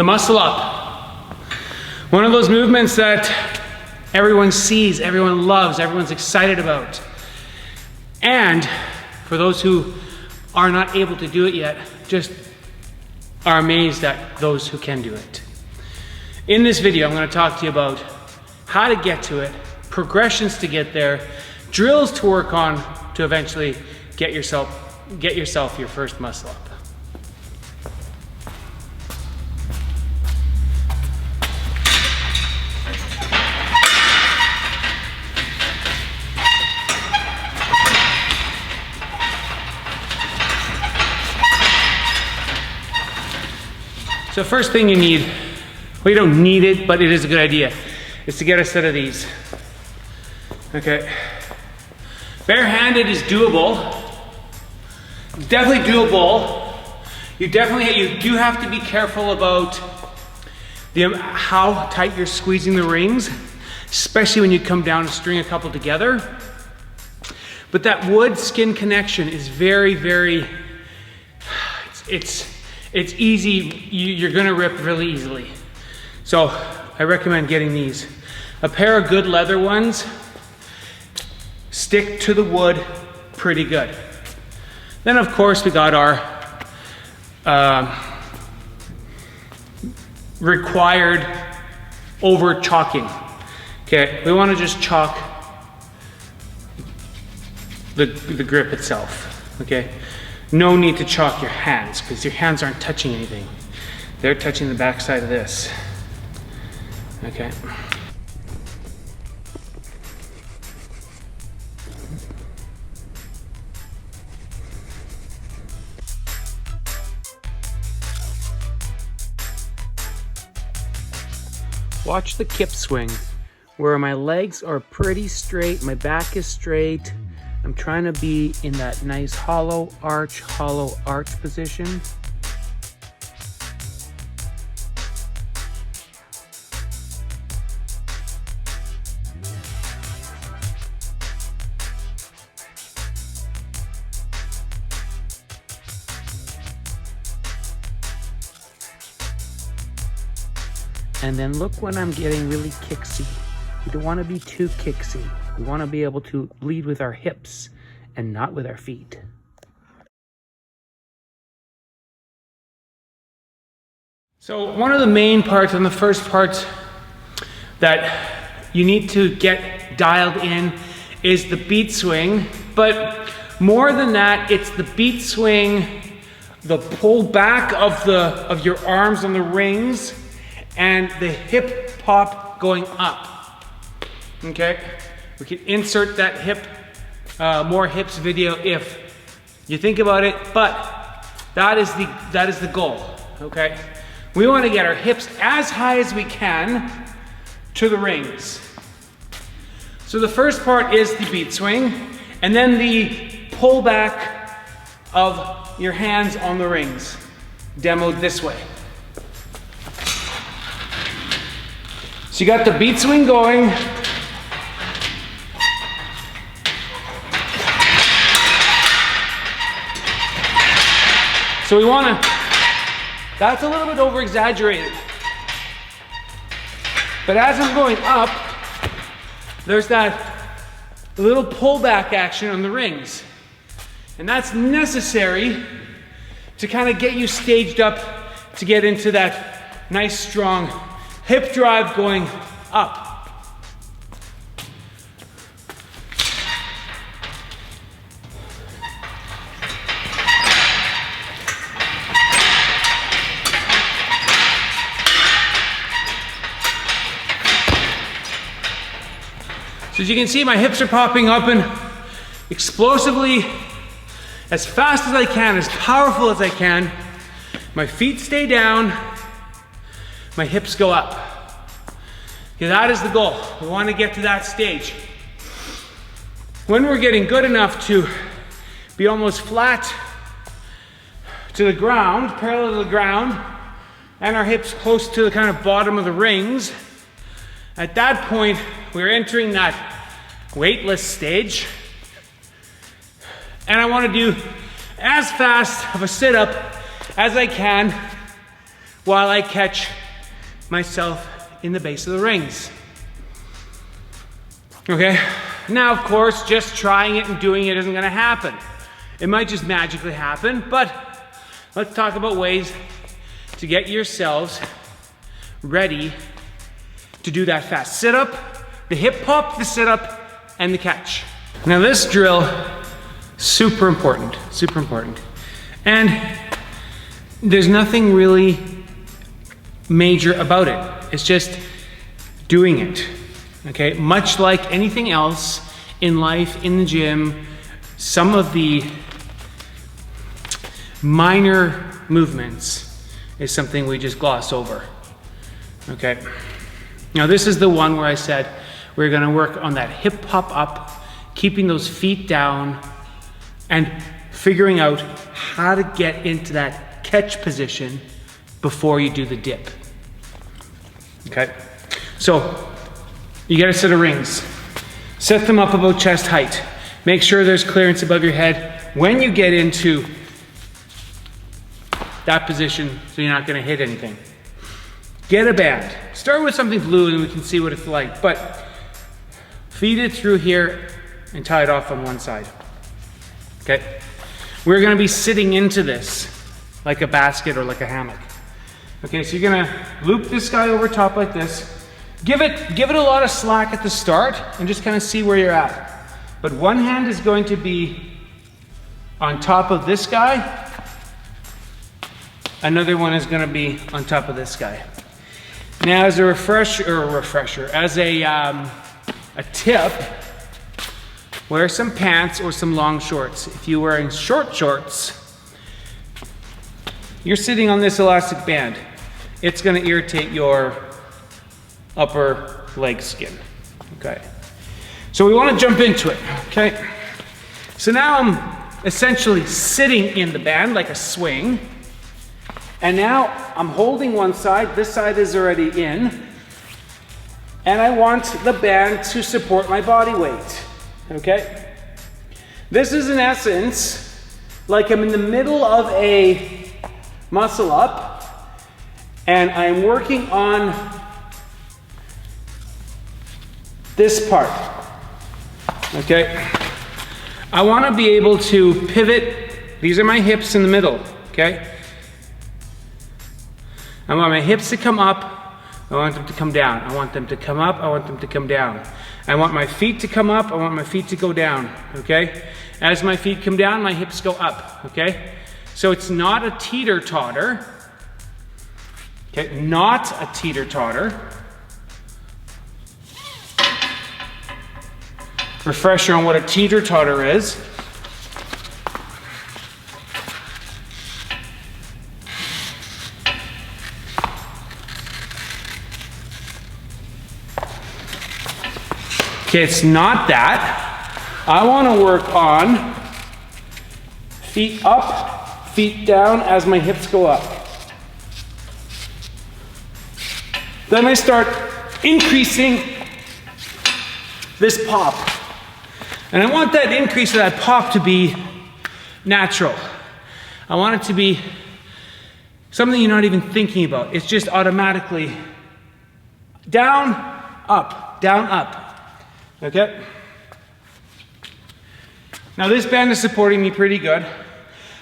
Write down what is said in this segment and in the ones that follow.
The muscle up. One of those movements that everyone sees, everyone loves, everyone's excited about. And for those who are not able to do it yet, just are amazed at those who can do it. In this video, I'm going to talk to you about how to get to it, progressions to get there, drills to work on to eventually get yourself your first muscle up. So first thing you need, well, you don't need it, but it is a good idea, is to get a set of these. Okay. Barehanded is doable. Definitely doable. You do have to be careful about how tight you're squeezing the rings, especially when you come down and string a couple together. But that wood-skin connection is very, very, it's easy, you're gonna rip really easily. So I recommend getting these. A pair of good leather ones stick to the wood pretty good. Then of course we got our required over chalking. Okay, we wanna just chalk the grip itself, okay? No need to chalk your hands, because your hands aren't touching anything. They're touching the back side of this. Okay. Watch the kip swing, where my legs are pretty straight, my back is straight. I'm trying to be in that nice hollow arch position. And then look when I'm getting really kicksy. We don't want to be too kicksy. We want to be able to lead with our hips and not with our feet. So one of the main parts and the first parts that you need to get dialed in is the beat swing. But more than that, it's the beat swing, the pull back of your arms on the rings, and the hip pop going up. Okay? We can insert that more hips video if you think about it, but that is the goal, okay? We want to get our hips as high as we can to the rings. So the first part is the beat swing, and then the pull back of your hands on the rings, demoed this way. So you got the beat swing going. So we want to, that's a little bit over exaggerated. But as I'm going up, there's that little pullback action on the rings. And that's necessary to kind of get you staged up to get into that nice strong hip drive going up. So as you can see, my hips are popping up and explosively, as fast as I can, as powerful as I can. My feet stay down, my hips go up. Okay, that is the goal. We want to get to that stage. When we're getting good enough to be almost flat to the ground, parallel to the ground, and our hips close to the kind of bottom of the rings, at that point, we're entering that weightless stage. And I want to do as fast of a sit-up as I can while I catch myself in the base of the rings. Okay? Now, of course, just trying it and doing it isn't going to happen. It might just magically happen, but let's talk about ways to get yourselves ready to do that fast. Sit up, the hip pop, the sit up, and the catch. Now this drill, super important, super important. And there's nothing really major about it. It's just doing it, okay? Much like anything else in life, in the gym, some of the minor movements is something we just gloss over, okay? Now this is the one where I said we're gonna work on that hip hop up, keeping those feet down, and figuring out how to get into that catch position before you do the dip, okay? So, you get a set of rings. Set them up about chest height. Make sure there's clearance above your head when you get into that position so you're not going to hit anything. Get a band. Start with something blue and we can see what it's like, but feed it through here and tie it off on one side. Okay? We're going to be sitting into this like a basket or like a hammock. Okay, so you're going to loop this guy over top like this. Give it a lot of slack at the start and just kind of see where you're at. But one hand is going to be on top of this guy. Another one is going to be on top of this guy. Now, as a refresher, as a tip, wear some pants or some long shorts. If you're wearing short shorts, you're sitting on this elastic band. It's going to irritate your upper leg skin. Okay. So we want to jump into it. Okay. So now I'm essentially sitting in the band like a swing. And now I'm holding one side, this side is already in, and I want the band to support my body weight, okay? This is in essence like I'm in the middle of a muscle up, and I'm working on this part, okay? I want to be able to pivot. These are my hips in the middle, okay? I want my hips to come up, I want them to come down. I want them to come up, I want them to come down. I want my feet to come up, I want my feet to go down, okay? As my feet come down, my hips go up, okay? So it's not a teeter-totter, okay? Not a teeter-totter. Refresher on what a teeter-totter is. Okay, it's not that. I want to work on feet up, feet down as my hips go up. Then I start increasing this pop. And I want that increase of that pop to be natural. I want it to be something you're not even thinking about. It's just automatically down, up, down, up. Okay? Now this band is supporting me pretty good.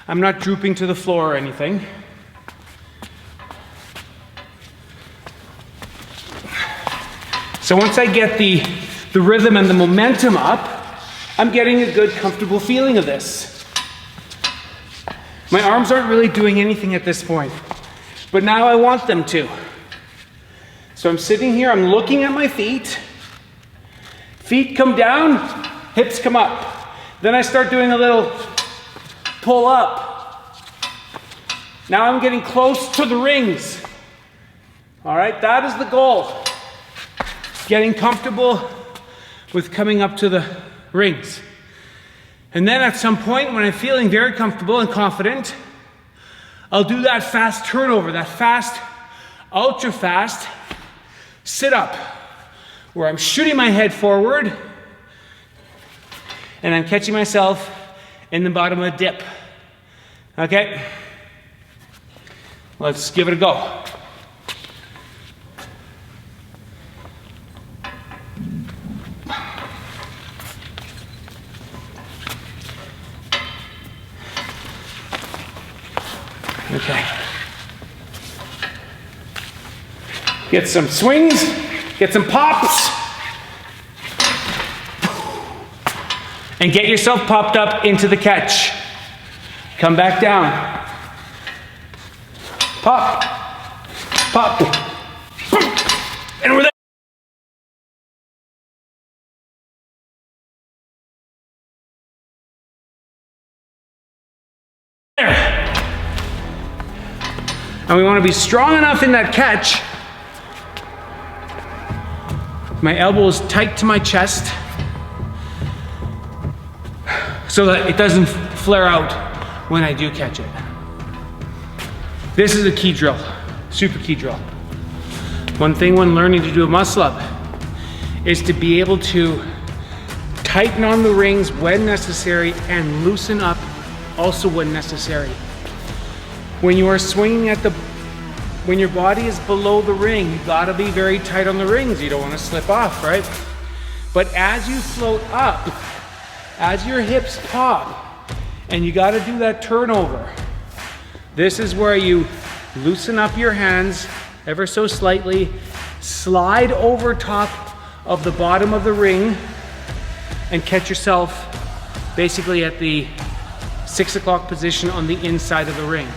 I'm not drooping to the floor or anything. So once I get the rhythm and the momentum up, I'm getting a good, comfortable feeling of this. My arms aren't really doing anything at this point, but now I want them to. So I'm sitting here, I'm looking at my feet. Feet come down, hips come up. Then I start doing a little pull up. Now I'm getting close to the rings. All right, that is the goal. Getting comfortable with coming up to the rings. And then at some point when I'm feeling very comfortable and confident, I'll do that fast turnover, that fast, ultra fast sit up, where I'm shooting my head forward and I'm catching myself in the bottom of a dip. Okay? Let's give it a go. Okay. Get some swings, get some pops, and get yourself popped up into the catch. Come back down. Pop, pop, and we're there. And we want to be strong enough in that catch. My elbow is tight to my chest so that it doesn't flare out when I do catch it. This is a key drill, super key drill. One thing when learning to do a muscle up is to be able to tighten on the rings when necessary and loosen up also when necessary. When you are swinging when your body is below the ring, you gotta be very tight on the rings. You don't wanna slip off, right? But as you float up, as your hips pop, and you gotta do that turnover, this is where you loosen up your hands ever so slightly, slide over top of the bottom of the ring, and catch yourself basically at the 6 o'clock position on the inside of the ring.